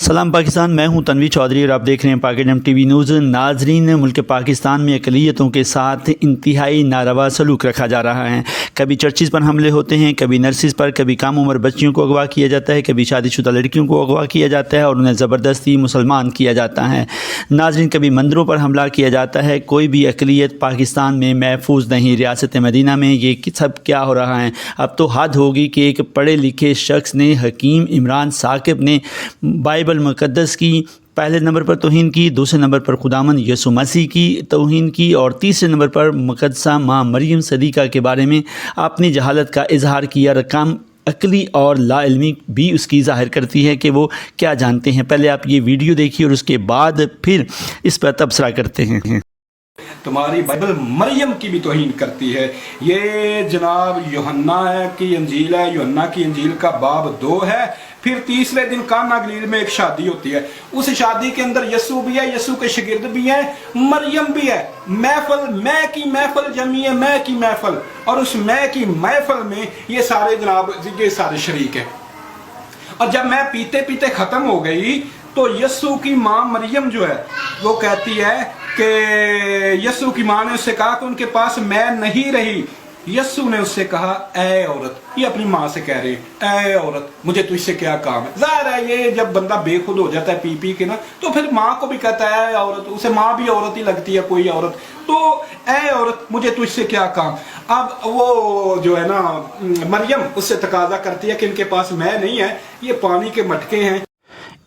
सलाम पाकिस्तान, मैं हूं तनवीर चौधरी और आप देख रहे हैं पाकिस्तान टीवी न्यूज़। नाजरीन, मुल्क पाकिस्तान में अक़लियतों के साथ इंतहाई नारवा सलूक रखा जा रहा है। कभी चर्चिज़ पर हमले होते हैं, कभी नर्सिस पर, कभी कम उम्र बच्चियों को अगवा किया जाता है, कभी शादीशुदा लड़कियों को अगवा किया जाता है और उन्हें ज़बरदस्ती मुसलमान किया जाता है। नाजरीन, कभी मंदिरों पर हमला किया जाता है। कोई भी अक़लियत पाकिस्तान में महफूज नहीं। रियासत मदीना में ये सब क्या हो रहा है? अब तो हद होगी कि एक पढ़े लिखे शख्स ने, हकीम इमरान साकिब ने बाइबल मुक़द्दस की पहले नंबर पर तौहीन की, दूसरे नंबर पर खुदावंद यसु मसीह की तौहीन की और तीसरे नंबर पर मुक़द्दसा माँ मरियम सदीक़ा के बारे में अपनी जहालत का इजहार किया। रकम अक्ली और लाइल्मी भी उसकी ज़ाहिर करती है कि वो क्या जानते हैं। पहले आप ये वीडियो देखिए और उसके बाद फिर इस पर तबसरा करते हैं। तुम्हारी बाइबल मरियम की भी तौहीन करती है। ये जनाब यूहन्ना की इंजील है, यूहन्ना की इंजील का बाब 2 है। फिर तीसरे दिन काना गलील में एक शादी होती है। उस शादी के अंदर यसू भी है, यसू के शागिर्द भी हैं, मरियम भी है। महफल, मैं की महफल जमी है, मैं की महफल, और उस मैं की महफल में ये सारे जनाब ये सारे शरीक हैं। और जब मैं पीते पीते ख़त्म हो गई तो यसू की माँ मरियम जो है वो कहती है कि यसू की माँ ने उससे कहा कि उनके पास मैं नहीं रही। यसू ने उससे कहा, ऐ औरत, ये अपनी माँ से कह रही, ऐ औरत, मुझे तुझसे क्या काम है। ज़ाहिर है ये जब बंदा बेखुद हो जाता है पी पी के ना, तो फिर माँ को भी कहता है ऐ औरत, उसे माँ भी औरत ही लगती है कोई औरत, तो ऐ औरत, मुझे तुझसे क्या काम। अब वो जो है ना मरियम उससे तकाजा करती है कि इनके पास मैं नहीं है, ये पानी के मटके हैं।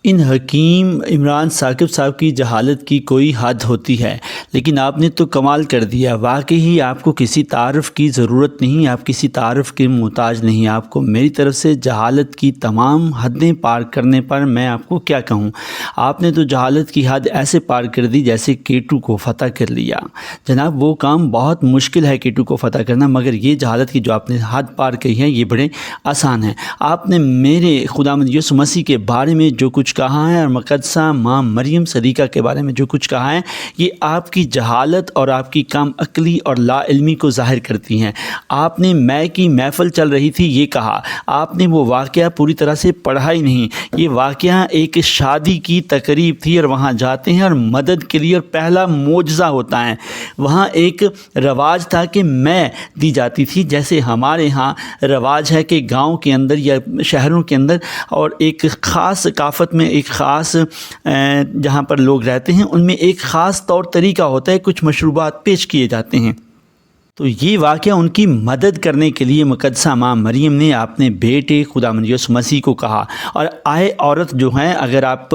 इन हकीम इमरान साकिब साहब की जहालत की कोई हद होती है, लेकिन आपने तो कमाल कर दिया। वाकई ही आपको किसी तारफ़ की ज़रूरत नहीं, आप किसी तारफ़ के मुहताज नहीं। आपको मेरी तरफ़ से जहालत की तमाम हदें पार करने पर मैं आपको क्या कहूँ। आपने तो जहालत की हद ऐसे पार कर दी जैसे केटू को फ़तह कर लिया। जनाब, वो काम बहुत मुश्किल है केटू को फ़तह करना, मगर ये जहालत की जो आपने हद पार की है ये बड़े आसान है। आपने मेरे खुदावंद यसु मसीह के बारे में जो कुछ कहा है और मुक़द्दसा माँ मरियम सदीक़ा के बारे में जो कुछ कहा है, ये आपकी जहालत और आपकी कम अक्ली और लाइल्मी को ज़ाहिर करती हैं। आपने मैं की महफ़िल चल रही थी ये कहा, आपने वो वाक़या पूरी तरह से पढ़ा ही नहीं। ये वाक़या एक शादी की तकरीब थी और वहाँ जाते हैं और मदद के लिए, और पहला मोजज़ा होता है। वहाँ एक रवाज था कि मैं दी जाती थी, जैसे हमारे यहाँ रवाज है कि गाँव के अंदर या शहरों के अंदर और एक ख़ास सकाफ़त में, एक ख़ास जहाँ पर लोग रहते हैं उनमें एक ख़ास तौर तरीका होता है, कुछ मशरूबात पेश किए जाते हैं। तो ये वाक़या उनकी मदद करने के लिए मुक़द्दसा माँ मरियम ने अपने बेटे खुदावंद यसु मसीह को कहा। और आए औरत जो हैं, अगर आप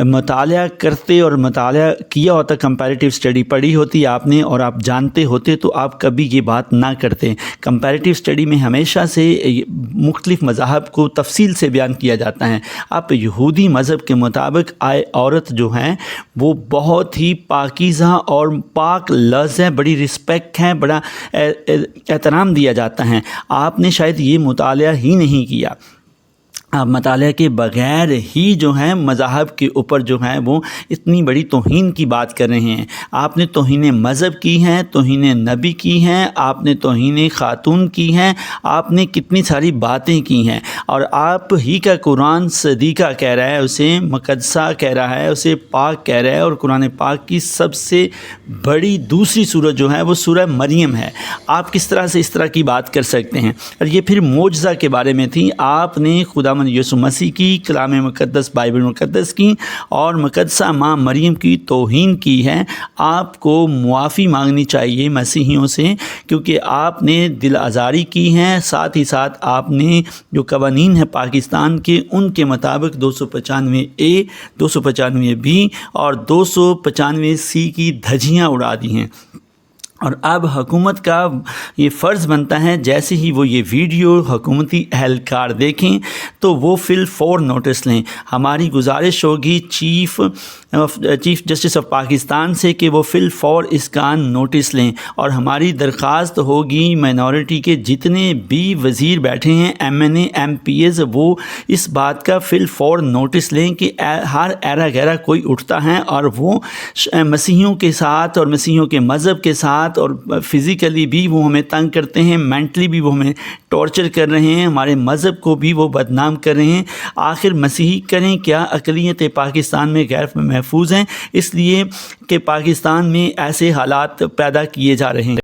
मुताला करते और मुताला किया होता, कंपैरेटिव स्टडी पढ़ी होती आपने और आप जानते होते, तो आप कभी ये बात ना करते। कंपैरेटिव स्टडी में हमेशा से मुख्तलिफ़ मज़ाहब को तफसील से बयान किया जाता है। आप यहूदी मज़हब के मुताबिक आए औरत जो हैं वो बहुत ही पाकीज़ा और पाक लज़ है, बड़ी रिस्पेक्ट है, बड़ा एहतराम दिया जाता है। आपने शायद ये मुताला ही नहीं किया। आप मताले के बग़ैर ही जो है मज़ाहब के ऊपर जो है वो इतनी बड़ी तौहीन की बात कर रहे हैं। आपने तौहीन मज़हब की हैं, तौहीन नबी की हैं, आपने तौहीन ख़ातून की हैं, आपने कितनी सारी बातें की हैं। और आप ही का कुरान सदीक़ा कह रहा है, उसे मुक़द्दसा कह रहा है, उसे पाक कह रहा है। और कुरान पाक की सबसे बड़ी दूसरी सूरत जो है वो सूरह मरियम है। आप किस तरह से इस तरह की बात कर सकते हैं? और ये फिर मोजज़ा के बारे में थी। आपने खुदा यसु मसीह की, कलाम मुक़द्दस बाइबल मुक़द्दस की और मुक़द्दसा माँ मरियम की तौहीन की है। आपको मुआफ़ी मांगनी चाहिए मसीहियों से, क्योंकि आपने दिल आज़ारी की है। साथ ही साथ आपने जो कवानीन है पाकिस्तान के, उनके मुताबिक 295A, 295B और 295C की धज्जियाँ उड़ा दी हैं। और अब हुकूमत का ये फ़र्ज़ बनता है, जैसे ही वो ये वीडियो हुकूमती एहलकार देखें तो वो फिल फ़ौर नोटिस लें। हमारी गुजारिश होगी चीफ़ जस्टिस ऑफ पाकिस्तान से कि वो फिल फ़ौर इसका नोटिस लें। और हमारी दरख्वास्त होगी माइनॉरिटी के जितने भी वज़ीर बैठे हैं, MNA MPs, वो इस बात का फिल फ़ौर नोटिस लें कि हर एरा गैरा कोई उठता है और वो मसीहियों के साथ और मसीहियों के मज़हब के साथ حالات اور فزیکلی بھی وہ ہمیں تنگ کرتے ہیں، مینٹلی بھی وہ ہمیں ٹارچر کر رہے ہیں، ہمارے مذہب کو بھی وہ بدنام کر رہے ہیں۔ آخر مسیحی کریں کیا؟ اقلیتیں پاکستان میں غیر محفوظ ہیں، اس لیے کہ پاکستان میں ایسے حالات پیدا کیے جا رہے ہیں۔